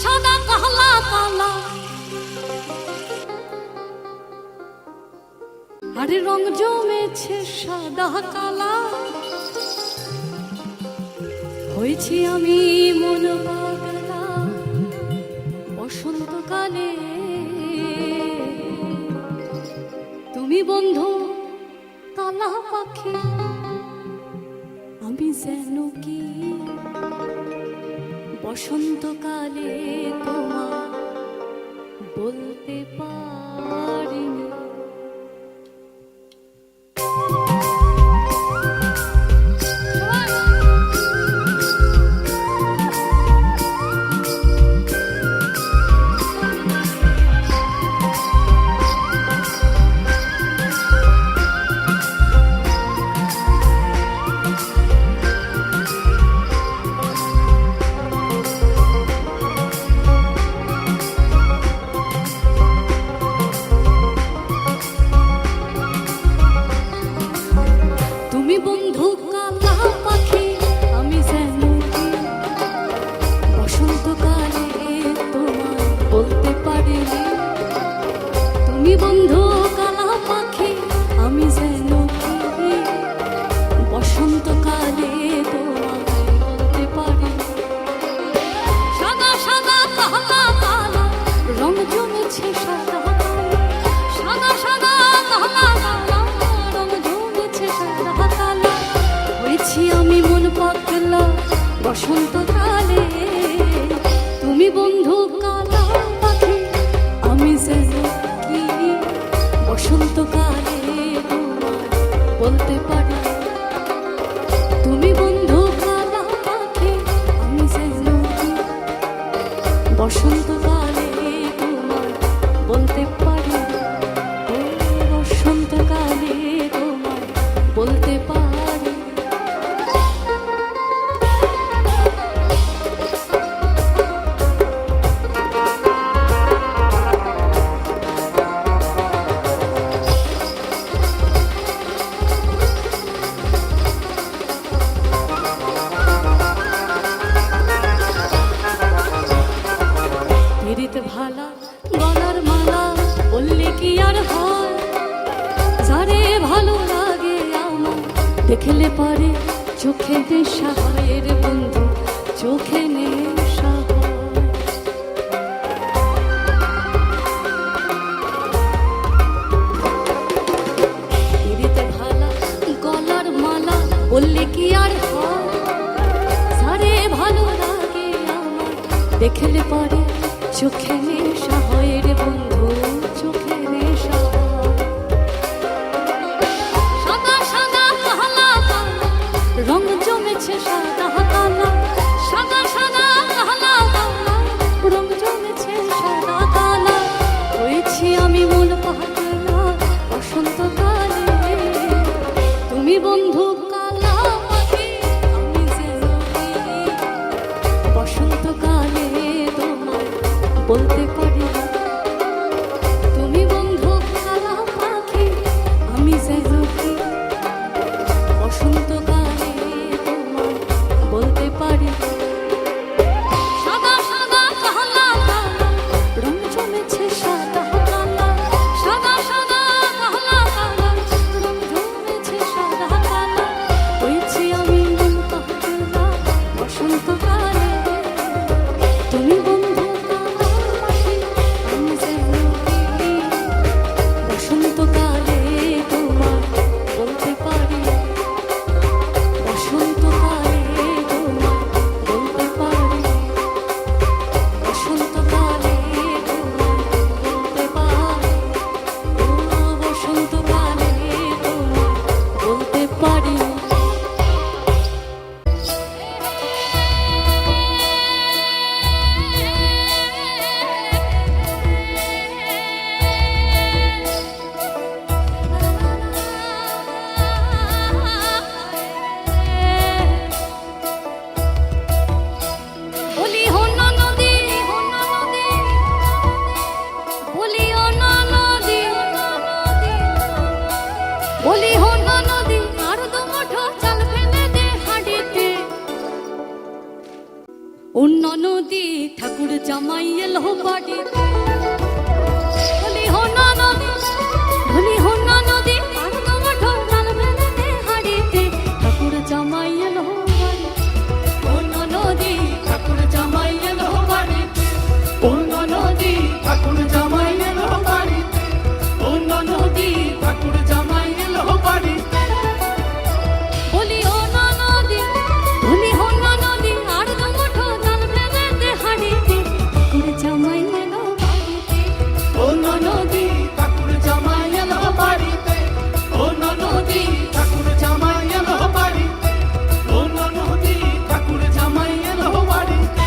সাদা কালা কালা, আরে রং জমেছে সাদা কালা, হয়েছি আমি মন পাগলা বসন্তকালে। তুমি বন্ধু কালা পাখি, আমি যেন কি বসন্তকালে তোমার বলতে পারিনি। তুমি বন্ধু কালা পাখি, আমি যেন কি বসন্তকালে তোমায় বলতে পারিনি। তুমি বন্ধু কালা পাখি, আমি যেন কি বসন্তকালে তোমায় বলতে পারিনি। সাদা সাদা কালা কালা, রং জমেছে সাদা কালা, সাদা সাদা কালা কালা, রং জমেছে সাদা কালা, হয়েছি আমি মন পাগলা বসন্তকালে। তুমি বন্ধু কালা পাখি, আমি যেন কি বসন্তকালে তোমায় বলতে পারি। তুমি বন্ধু কালা পাখি, আমি যেন কি বসন্তকালে তোমায় বলতে পারি। ও বসন্তকালে তোমায় বলতে পারি। পিরিত ভালা গলার মালা বললে কি আর হয়, যারে ভালো লাগে আমার দেখলে পারে চোখে নেশা হয় রে বন্ধু, চোখে নেশা হয়। পিরিত ভালা গলার মালা বললে কি আর হয়, যারে ভালো লাগে আমার দেখলে পারে চোখে নেশা হয় রে বন্ধু, চোখে নেশা হয়। সাদা সাদা কালা কালা, রং জমেছে সাদা কালা, সাদা সাদা কালা কালা, রং জমেছে সাদা কালা, হয়েছি আমি মন পাগলা বসন্তকালে। তুমি বন্ধু কালা পাখি, আমি যেন কি বসন্তকালে তোমায় বলতে পারি। তুমি বন্ধু কালা পাখি, আমি যেন কি বসন্তকালে তোমায় বলতে পারি। সাদা সাদা কালা কালা, রং জমেছে সাদা কালা, সাদা সাদা কালা কালা, রং জমেছে সাদা কালা, হয়েছি আমি মন পাগলা বসন্তকালে। তুমি বন্ধু কালা পাখি, অন্য নদী ঠাকুর জামাই এলো বাড়িতে বলি হনা নদী বলি হনা নদী আর তোমাঠো জাল বেঁধেতে হাড়িতে ঠাকুর জামাই এলো বাড়িতে অন্য নদী ঠাকুর জামাই এলো বাড়িতে অন্য নদী ঠাকুর জামাই এলো বাড়িতে অন্য নদী ঠাকুর জামাই এলো বাড়িতে বলি হনা নদী বলি হনা নদী আর তোমাঠো জাল বেঁধেতে হাড়িতে ঠাকুর জামাই এলো বাড়িতে অন্য নদী ঠাকুর জামাই এলো বাড়িতে অন্য নদী ঠাকুর জামাই এলো বাড়িতে অন্য নদী ঠাকুর জামাই এলো বাড়িতে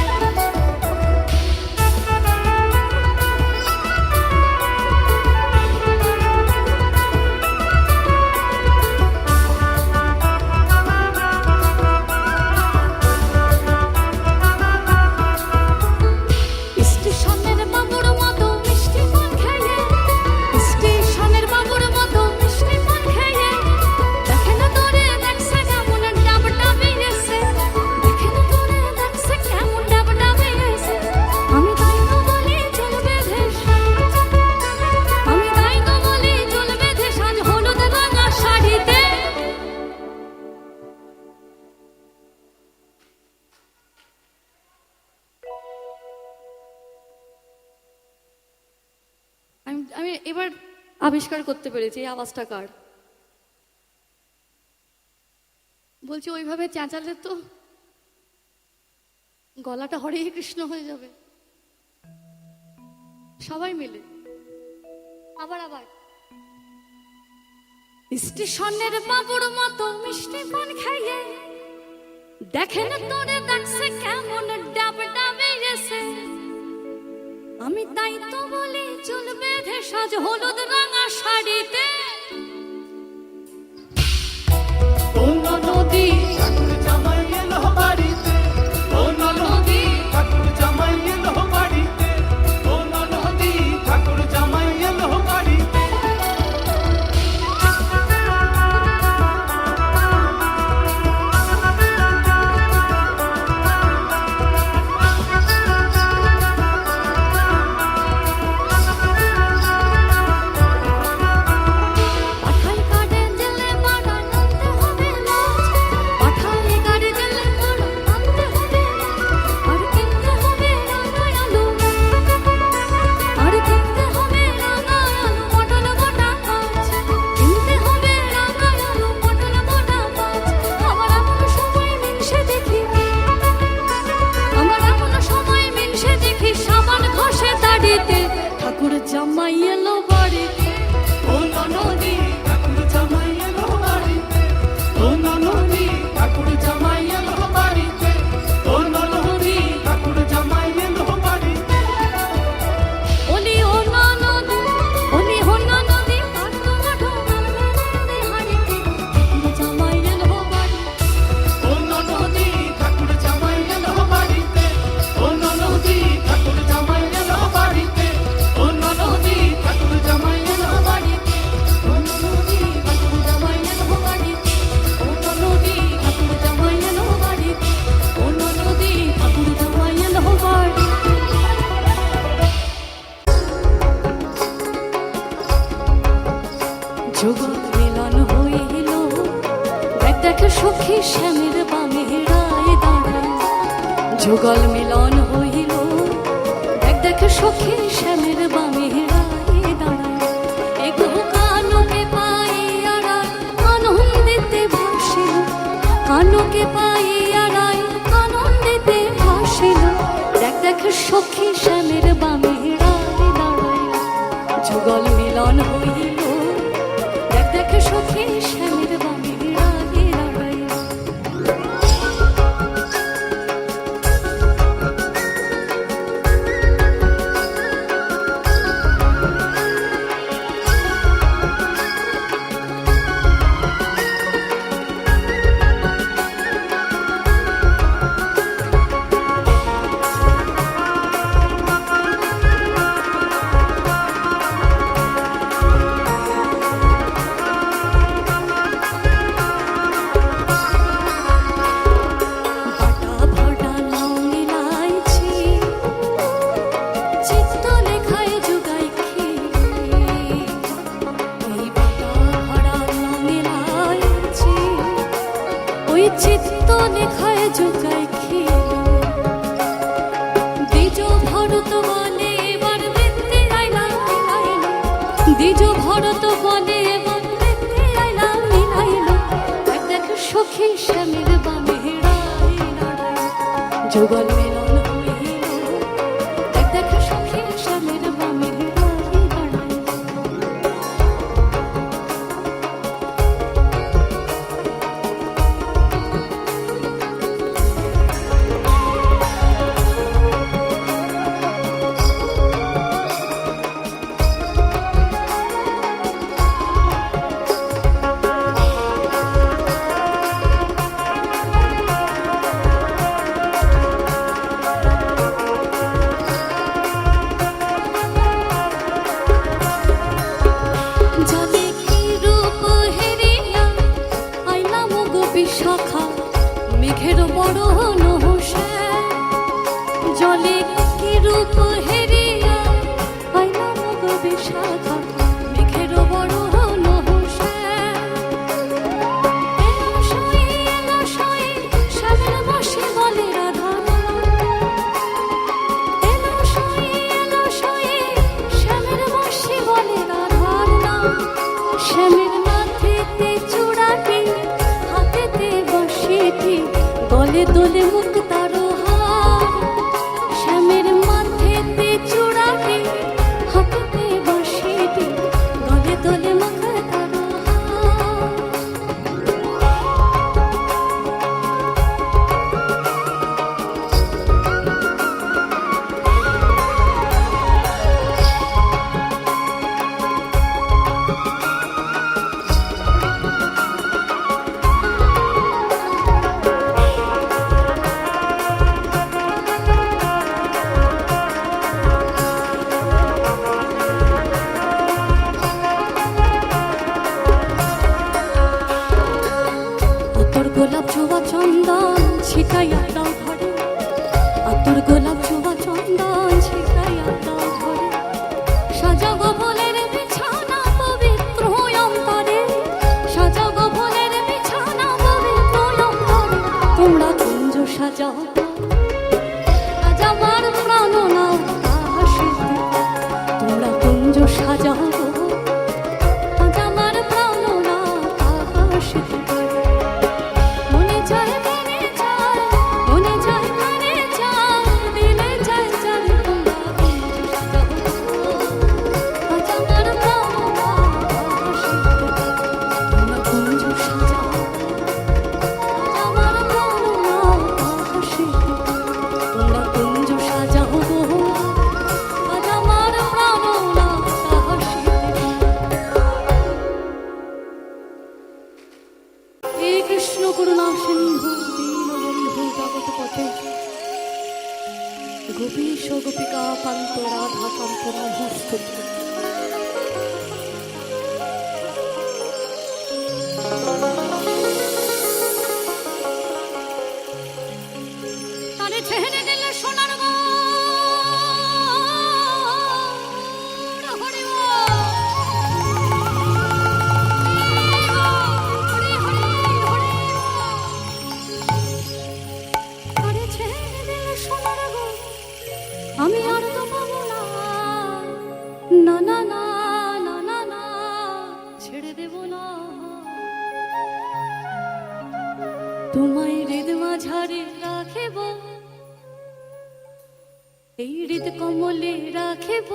স্টেশনের বাবুর মতো মিষ্টি পান খেয়ে স্টেশনের বাবুর মতো মিষ্টি পান খেয়ে দেখে না তোরে দেখছে কেমন ডাবটা বেরিয়েছে দেখে না তোরে দেখছে কেমন ডাবটা বেরিয়েছে আমি তাই তো বলি চলবে দেশ আমি তাই তো বলি চলবে দেশ আজ হলুদ রাঙা শাড়িতে আমি এবার আবিষ্কার করতে পেরেছি এই আওয়াজটা কার বলছি ওইভাবে চেঁচালে তো গলাটা হরে কৃষ্ণ হয়ে যাবে সবাই মিলে আবার আবার স্টেশনের বাবুর মতো মিষ্টি পান খাইয়ে দেখেন তোরে দেখছে কেমন ডাবটা বেরিয়েছে আমি তাই তো বলি চুল বেঁধে সাজ হলুদ রাঙা শাড়িতে অন্য নদী ঠাকুর জামাই এলো বাড়িতে অন্য নদী ঠাকুর জামাই এলো বাড়িতে অন্য নদী ঠাকুর জামাই এলো বাড়িতে পাঠাই কাটে জেলে মারা আনতে হবে মাছ পাঠাই কাটে জেলে মারা আনতে হবে আর কিনতে হবে রাঙা আলু আর কিনতে হবে রাঙা আলু পটল গোটা মাছ কিনতে হবে রাঙা আলু পটল গোটা মাছ আমার এমন সময় মিনসে দেখি আমার এমন সময় মিনসে দেখি সাবান ঘষে দাড়িতে ঠাকুর জামাই এলো বাড়িতে অন্য নদী ঠাকুর জামাই এলো বাড়িতে অন্য নদী ঠাকুর জামাই এলো বাড়িতে অন্য নদী ঠাকুর জামাই এলো বাড়িতে বলি হনা নদী বলি হনা নদী আর তোমাঠো জাল বেঁধেতে হাড়িতে ঠাকুর জামাই এলো বাড়িতে অন্য নদী ঠাকুর জামাই এলো বাড়িতে অন্য নদী ঠাকুর জামাই এলো বাড়িতে অন্য নদী ঠাকুর জামাই এলো বাড়িতে অন্য নদী ঠাকুর জামাই এলো বাড়িতে অন্য নদী ঠাকুর জামাই এলো বাড়িতে অন্য নদী ঠাকুর জামাই এলো বাড়িতে যুগল মিলন হইল দেখ দেখ সখী শ্যামের বামে রায় দাঁড়ায় যুগল মিলন হইল দেখ দেখ সখী শ্যামের বামে রায় দাঁড়ায় এগো কানুকে পাইয়া রায় আনন্দিতে ভাসিল কানুকে পাইয়া রায় আনন্দিতে ভাসিল দেখ দেখ সখী শ্যামের বামে রায় দাঁড়ায় যুগল মিলন হইল দেখ দেখ সখী শ্যামের বামে রায় দাঁড়ায় চিত্ত লেখায় যোগায় খিল দ্বিজ ভরত বলে এবার বৃত্তে আইলাম মিলাইল দ্বিজ ভরত বলে এবার বৃত্তে আইলাম মিলাইল দেখ সখী শ্যামের বামে হেরাই লড়াই যুগল মিলন হইল দেখ সখী শ্যামের বামে হেরাই লড়াই জলে কি রূপ হেরিয়া আইলাম গো বিশাখা মেঘের বড় নহসে জলে কি রূপ হেরিয়া আইলাম গো বিশাখা মেঘের বড় নহসে এলো সই শ্যামের বসে বলে রাধা এলো সই শ্যামের বসে বলে রাধার নাম শ্যামের মাথেতে চূড়াটি হাতেতে বসেটি দলে দলে মুক্তার হার শ্যামের মাথেতে চূড়াটি হাতেতে বসেটি দলে দলে মুক্তার হার আতর গোলাপ জবা চন্দন ছিটাইয়া দাও ঘরে আতর গোলাপ জবা চন্দন ছিটাইয়া দাও ঘরে সাজাগো ফুলের বিছানা পবিত্র অন্তরে সাজাগো ফুলের বিছানা পবিত্র অন্তরে তোমরা কুঞ্জ সাজাও আজ আমার প্রাণ নাও হাসিতে তোমরা কুঞ্জ সাজাও আজ আমার প্রাণ নাও হাসিতে মনে চায় মনে চায় মনে চায় মনে চায় দিলে চায় চায় তোমরা আজ আমার প্রাণ হাসিতে তোমরা কুঞ্জ সাজাও আজ আমার প্রাণ হাসিতে তোমরা কুঞ্জ সাজাও আজ আমার প্রাণ হাসিতে হে কৃষ্ণ করুণা সিন্ধু দীনবন্ধু জগৎ পথে গোপীশ গোপিকা কান্ত রাধা কান্ত নমস্তুতে তারে ছেড়ে দিলে সোনার গৌর হরি তারে ছেড়ে দিলে সোনার গৌর আমি আর তো পাবো না না না না না না না ছেড়ে দেব না তোমায় হৃদ মাঝারে রাখিব এই হৃদ কমলে রাখিব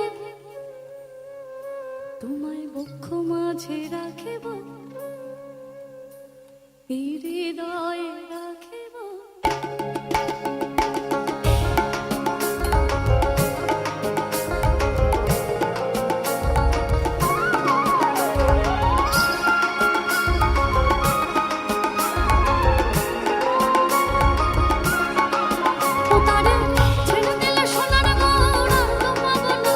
তোমায় বক্ষ মাঝে রাখিব এই হৃদয়ে রাখিব তারে ছেড়ে দিলে সোনার গৌর আর তো পাবো না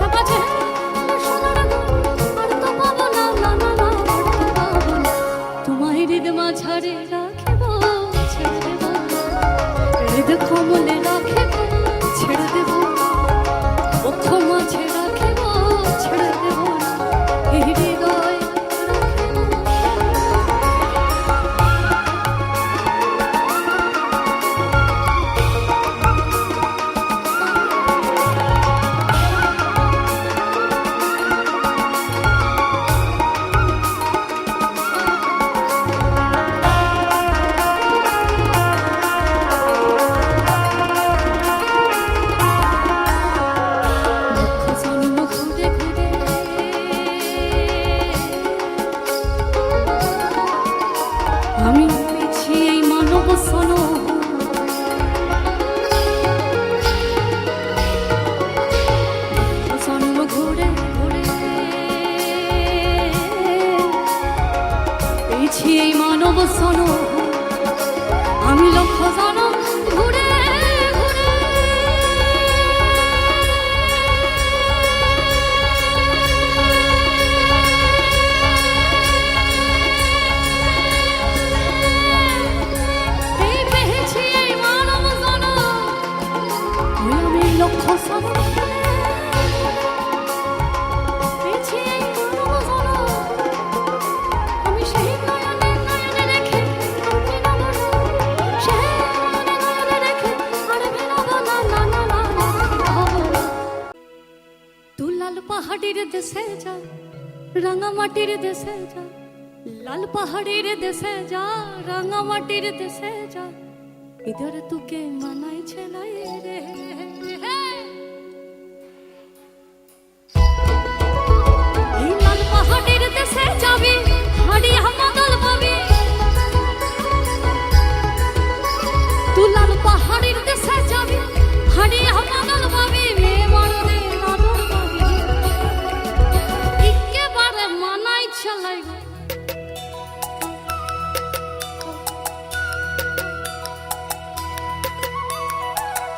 বাবা ছেড়ে দিলে সোনার গৌর আর তো পাবো না না না না আর তো পাবো না তোমায় হৃদ মাঝারে রাখিব রাঙামাটির দেশে যা, লাল পাহাড়ের দেশে যা, রাঙামাটির দেশে যা, ইধর তোকে মানাই ছেলাই রে। এই লাল পাহাড়ের দেশে যাবি, হাড়ি হামাদল পাবি। তুই লাল পাহাড়ের দেশে যাবি, হাড়ি হামাদল পাবি, মেয়ে মরদে আদর পাবি। একেবারে মানাই ছেলাই রে।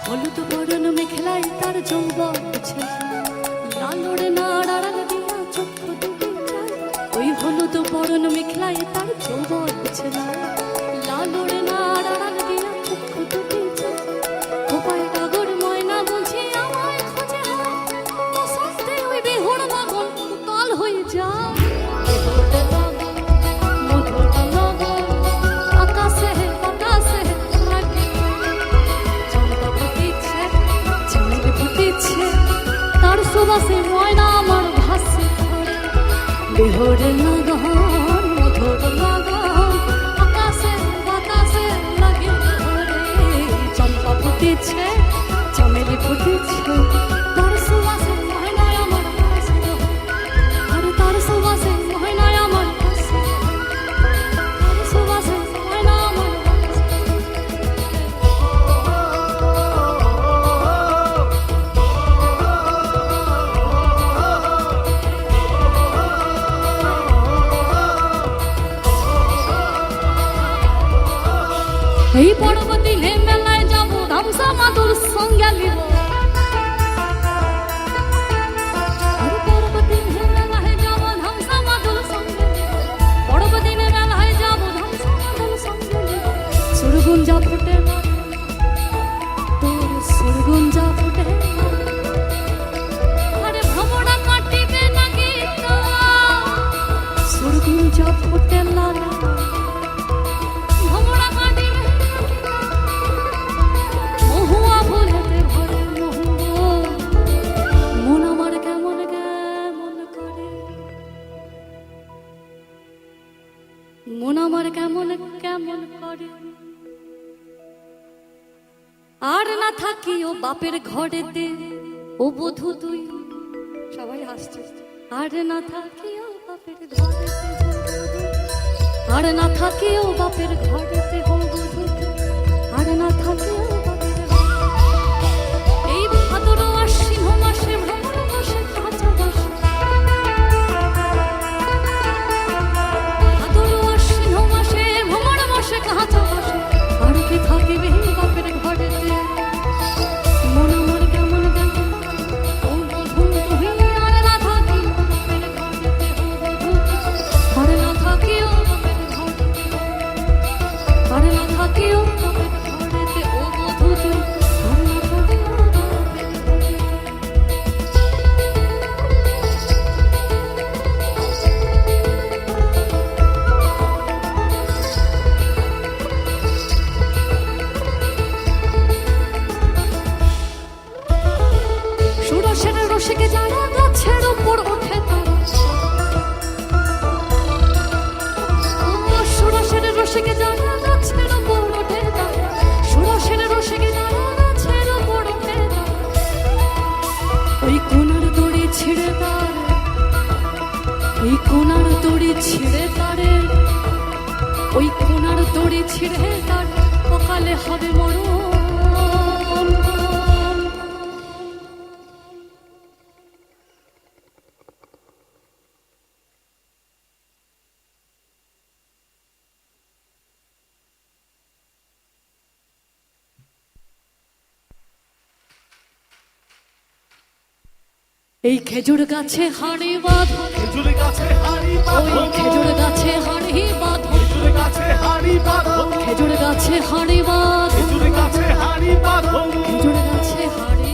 হলুদ বরণ মেখেলায় তার যৌবন ছে, লালরে নাড়াড়া দিয়া চক্ষু ডুবে যায়। ওই হলুদ বরণ মেখেলায় তার যৌবন ছে, লালরে নাড়াড়া দিয়া চক্ষু ডুবে যায়। খোপায় ডাগর ময়না বুঝি আমায় খোঁজে হয়, বসন্তে ওই বেহুড় বাগন কাল হয়ে যায়। আকাশে বাতাসে লাগে চম্পা ফুটিছে, চমেলি ফুটিছে, তার সুবাসে ময়না আমার ভাসে ধরে। বেহুড় লাগন মধুর লাগন, আকাশে বাতাসে লাগে ধরে। চম্পা ফুটিছে, চমেলি ফুটিছে, তার সুবাসে ময়না আমার ভাসে ধরে। আরে তার সুবাসে ময়না আমার ভাসে ধরে, তার সুবাসে ময়না আমার ভাসে ধরে। এই পরবর্তী মেলায় যাবো, ধামসা মাদুর সঙ্গে নিব। আর পরবর্তী মেলায় যাবো, ধামসা মাদুর সঙ্গে নিব। পরবর্তী মেলায় যাবো, ধামসা মাদুর সঙ্গে নিব। সুরগুঞ্জা ফুটে না, তোর সুরগুঞ্জা ফুটে না। আরে ভ্রমণা কাটিবে না গীতা, সুরগুঞ্জা ফুটে না। ভ্রমণা কাটিবে না গীতা, মহুয়া ফুলেতে ভরে মহুয়া। মন আমার কেমন কেমন করে, মন আমার কেমন কেমন করে। আর না থাকি ও বাপের ঘরেতে, ও বধূ তুই। সবাই হাসছে। আর না থাকি ও বাপের ঘরেতে, আর না থাকি ও বাপের ঘরেতে, ও বধূ তুই। আর না থাকি ও বাপের ঘরেতে। এই ভাদর আশ্বিন মাসে ভ্রমণ বসে কাঁচা বসে, ভাদর আশ্বিন মাসে ভ্রমণ বসে কাঁচা বসে। আর কি থাকিবে বাপের ঘরেতে, মন আমার কেমন কেমন, ও বধূ তুই। আর না থাকি ও বাপের ঘরেতে, ও বধূ তুই। আর না থাকি ও বাপের ঘরেতে, আর না থাকি ও বাপের ঘরেতে, ও বধূ তুই। আর না থাকি ও বাপের ঘরেতে। সুরসের রসিকে যারা গাছের উপর ওঠে তারা, সুরসের রসিকে যারা গাছের উপর ওঠে তারা, সুরসের রসিকে যারা গাছের উপর ওঠে তারা। ওই কোনার দড়ি ছিঁড়ে তার, ওই কোনার দড়ি ছিঁড়ে তারে, ওই কোনার দড়ি ছিঁড়ে তার, সকালে হবে মরণ। এই খেজুর গাছে হাড়ি বাঁধো, খেজুর গাছে হাড়ি ওই বাঁধো, খেজুর গাছে হাড়ি বাঁধো, খেজুর গাছে হাড়ি বাঁধো, খেজুর গাছে হাড়ি বাঁধো, খেজুর গাছে হাড়ি বাঁধো। খেজুর গাছে হাড়ি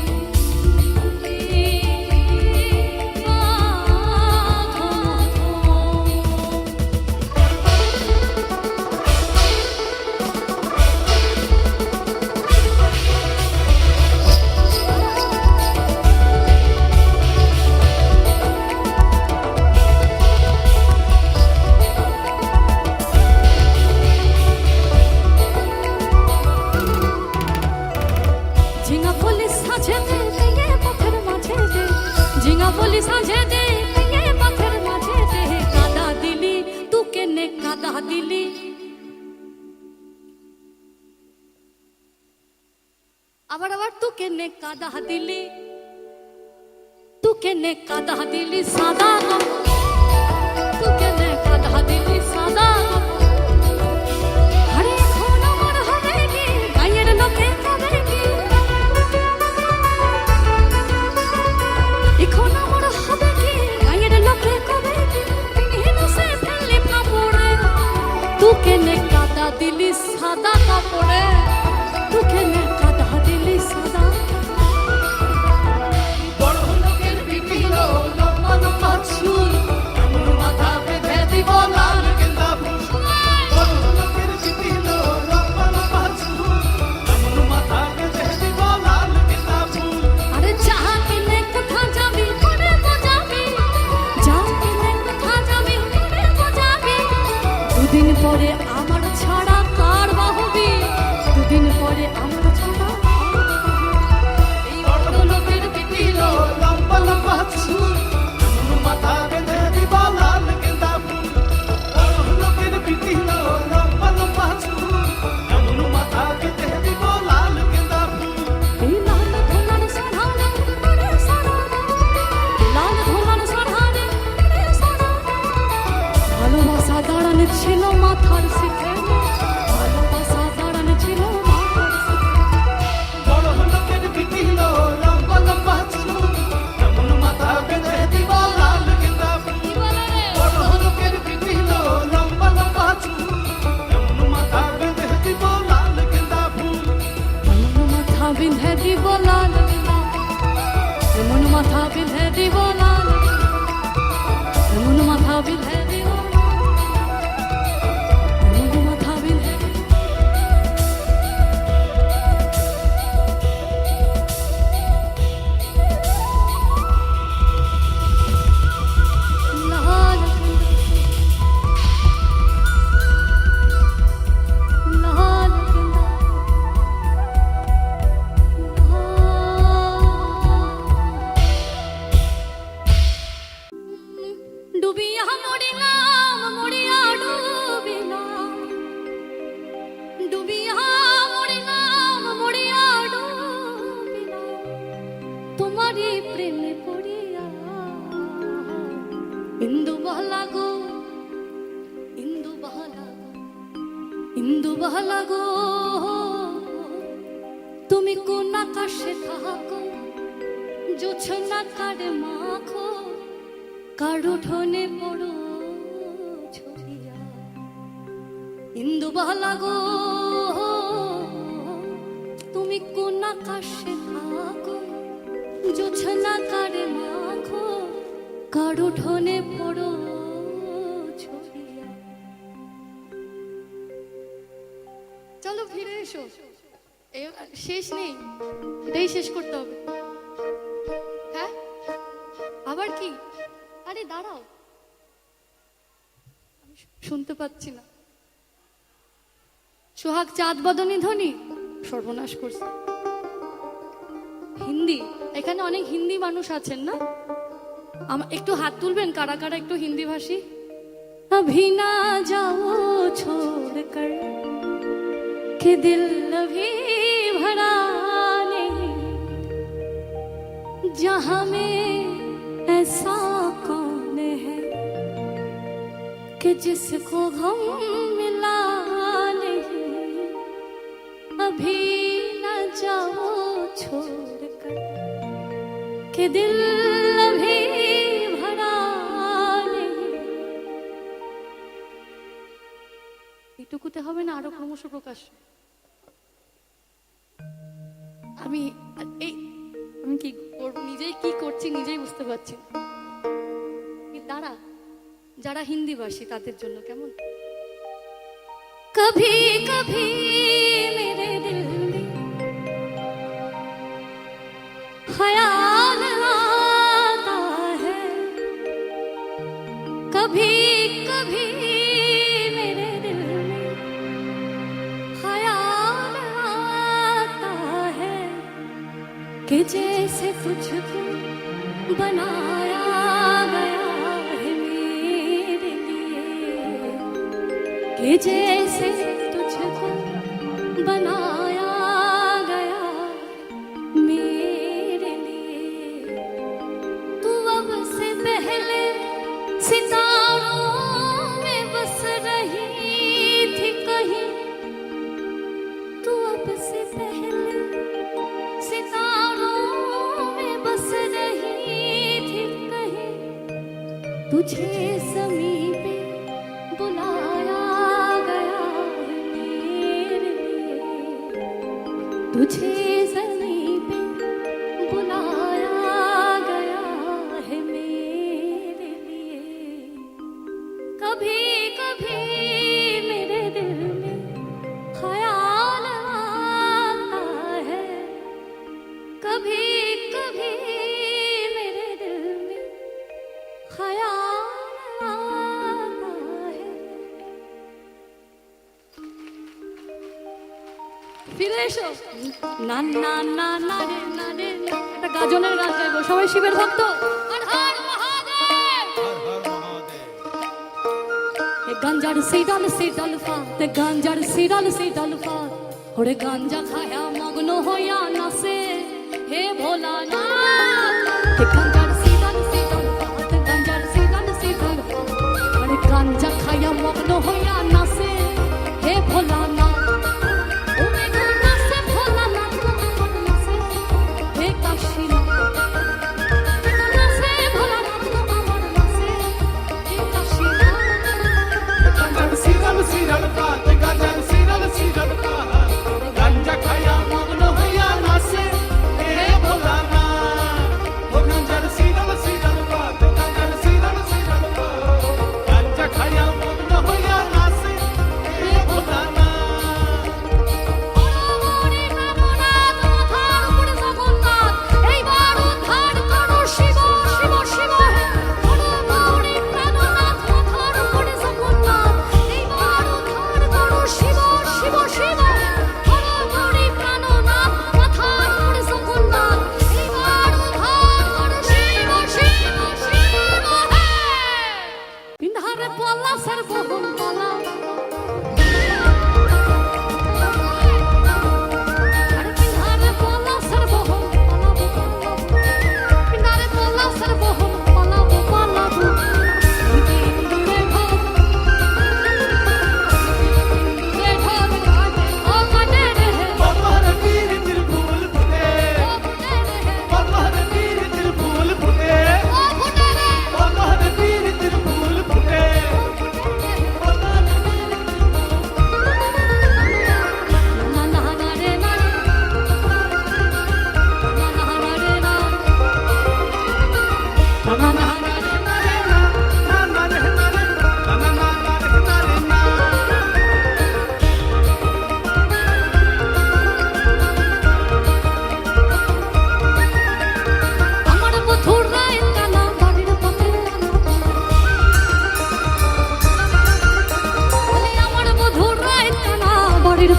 আবার আবার তু কেনে কাদা দিলি, তু কেনে কাদা দিলি সাদা কাপড়, তু কেনে কাদা দিলি সাদা কাপড়। আরে এখন আমার হবে কি, গায়ের লোকে কবে কি, এখন আমার হবে কি, গায়ের লোকে কবে কি, পিন্হিনো সে ফেললি কাপড়ে। তু কেনে কাদা দিলি সাদা কাপড়ে, তু কেনে কাদা দিলি সাদা। বড় লোকের বিটি হলো লম্বা লম্বা চুল, এমন মাথা বেঁধে দিব লাল গেঁদা ফুল। বড় লোকের বিটি হলো লম্বা লম্বা চুল, এমন মাথা বেঁধে দিব লাল গেঁদা ফুল। আরে যা কিনে কোথা যাবি করে বোঝাবি, যা কিনে কোথা যাবি করে বোঝাবি। দুদিন পরে আমার ছাড়া কার বাহবি, দুদিন পরে আমার ছাড়া এই বড় লোকের বিটি হলো লম্বা লম্বা চুল, এমন মাথা বেঁধে দিব লাল গেঁদা ফুল। বড় লোকের বিটি হলো লম্বা লম্বা চুল, এমন মাথা বেঁধে দিব লাল গেঁদা ফুল। এই লাল ধোলার সাধারে করে সাধারে, লাল ধোলার সাধারে করে সাধারে। ভালোবাসা দাঁড়ানো ছিল মাথার শিখে, ভালোবাসা দাঁড়ানো ছিল মাথার শিখে। বড় লোকের বিটি হলো লম্বা লম্বা চুল, এমন মাথা বেঁধে দিব লাল গেঁদা ফুল। কি বলে রে? বড় লোকের বিটি হলো লম্বা লম্বা চুল, এমন মাথা বেঁধে দিব লাল গেঁদা ফুল। এমন মাথা বিঁধে দিব লাল গেঁদা, এমন মাথা বিঁধে দিব লাল গেঁদা, এমন মাথা বিঁধে দিব, এমন মাথা বিঁধে দিব। লাল গেঁদা, লাল গেঁদা, ডুবিয়া মরিলাম, মরিয়া ডুবিলাম, ডুবিয়া মরিলাম, মরিয়া ডুবিলাম। তোমারই প্রেমে পড়িয়া ইন্দু বহলা গো, ইন্দু বহলা গো, ইন্দু বহলা গো। তুমি কোন আকাশে থাকো, জোছনা কারে মাখো, কার উঠোনে পড়ো ছড়িয়া। ইন্দু বহলা গো, তুমি কোন আকাশে থাকো, জোছনা কারে মাখো, কার উঠোনে পড়ো ছড়িয়া। চলো ফিরে এসো, শেষ নেই, এটাই শেষ করতে হবে। হ্যাঁ আবার কি? আরে দাঁড়াও, আমি শুনতে পাচ্ছি না। সোহাগ চাঁদ বদনী ধ্বনি সর্বনাশ করছে। হিন্দি, এখানে অনেক হিন্দি মানুষ আছেন না? একটু হাত তুলবেন কারা কারা একটু হিন্দি ভাষী। अभी ना जाओ छोड़ कर कि दिल अभी भरा नहीं, जहां में ऐसा कौन है कि जिसको गम मिला नहीं। अभी ना जाओ छोड़ कर कि दिल अभी भरा नहीं। এটুকুতে হবে না, আরো ক্রমশ প্রকাশ। আমি কি করব, নিজেই কি করছি নিজেই বুঝতে পারছি। দাঁড়া, যারা হিন্দি ভাষী তাদের জন্য কেমন। কভি কভি মেরে দিল में ख्याल आता है, कभी कभी मेरे दिल में ख्याल आता है कि जैसे तुझको बनाया गया है मेरे लिए, कि जैसे तुझको बनाया गया कब से पहले सितारों में बस रही थी कहीं, तुझे समीपे बुलाया गया है मेरे लिए, तुझे समीपे बुलाया गया है मेरे लिए। कभी कभी मेरे दिल में ख्याल आता है, कभी कभी मेरे दिल में ख्याल आता है। ফিরে এসো না না না না রে না রে না। একটা গাজনের গান গাইবো, সবাই শিবের ভক্ত। হর হর মহাদেব। এ গাঞ্জার সে ডাল ফাতে, গাঞ্জার সে ডাল ফাত, ওরে গাঞ্জা খায়া মগ্ন হইয়া নাচে হে ভোলানাথ। এ গাঞ্জার সে ডাল ফাত, গাঞ্জার সে ডাল ফাত, ওরে গাঞ্জা খায়া মগ্ন হইয়া নাচে হে ভোলানাথ।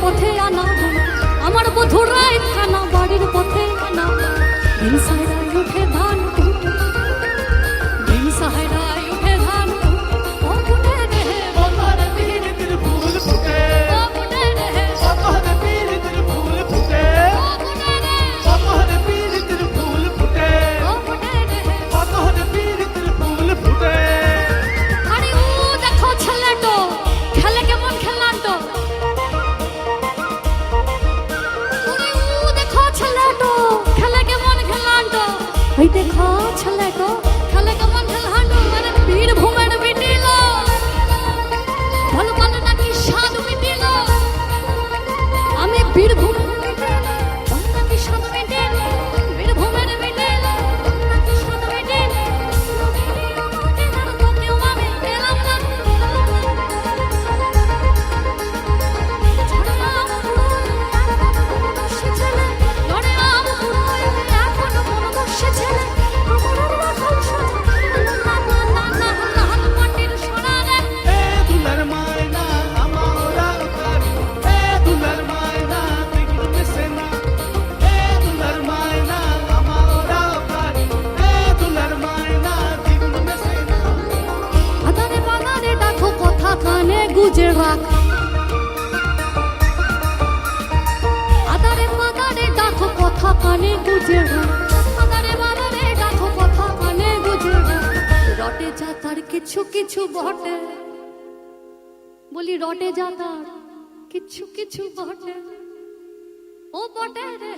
পথে আনা আমার বধুরা খানা বাড়ির পথে আনা। দিন সাহেরায় উঠে ধান, দিন সাহেরায় উঠে ধান, ও ফুটে রে বলর বীর দিল ফুল ফুটে, ও ফুটে রে বলর বীর দিল ফুল ফুটে, ও ফুটে রে বলর বীর দিল ফুল ফুটে, ও ফুটে রে বলর বীর দিল ফুল ফুটে। আরে ও দেখো ছেলেটো খেলে কেমন খেলাটো, ওই দেখো ছেলেটো খেলে কেমন খেলাটো। মানে বীরভূমের বিটিল ভালো ভালো নাকি স্বাদ মিটিল, আমি বীরভূমের বিটিল নাকি স্বাদ মিটিল, বীরভূমের বিটিল নাকি স্বাদ মিটিল। কেউ আমি পেলাম না গুজে রাখ, আদারে বাদারে ডাকো কথা কানে গুজে রাখ, আদারে বাদারে ডাকো কথা কানে গুজে রাখ। রটে যাতার কিছু কিছু বটে, বলি রটে যাতার কিছু কিছু বটে, ও বটে রে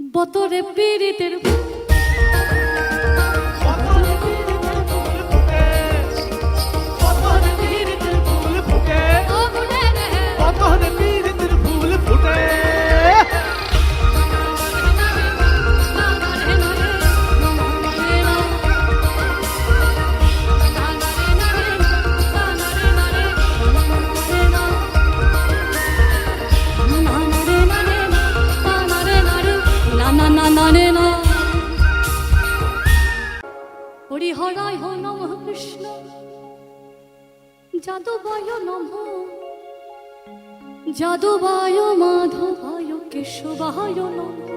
বতরে পীড়িতের বতরে পীড়িতের ফুল ফুটে, বতরে পীড়িতের ফুল ফুটে, ও বটে রে বতরে পীড়িতের ফুল ফুটে। হরিহরায় নমঃ কৃষ্ণ যাদবায় নমঃ যাদবায় মাধবায় কেশবায় নমঃ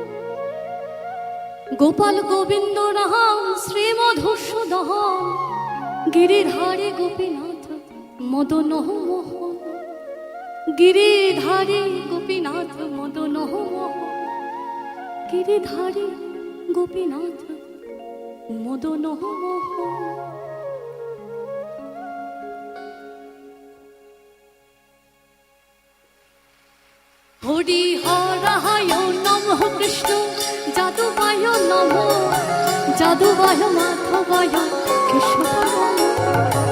গোপাল গোবিন্দ রাম শ্রীমধুসূদন গিরিধারী গোপীনাথ মদন মোহন গিরিধারী গোপীনাথ মদন মোহন গিরিধারী গোপীনাথ মদন মোহন। হরিহরায় নমঃ কৃষ্ণ যাদবায় নমঃ যাদবায় মাধবায় কেশবায়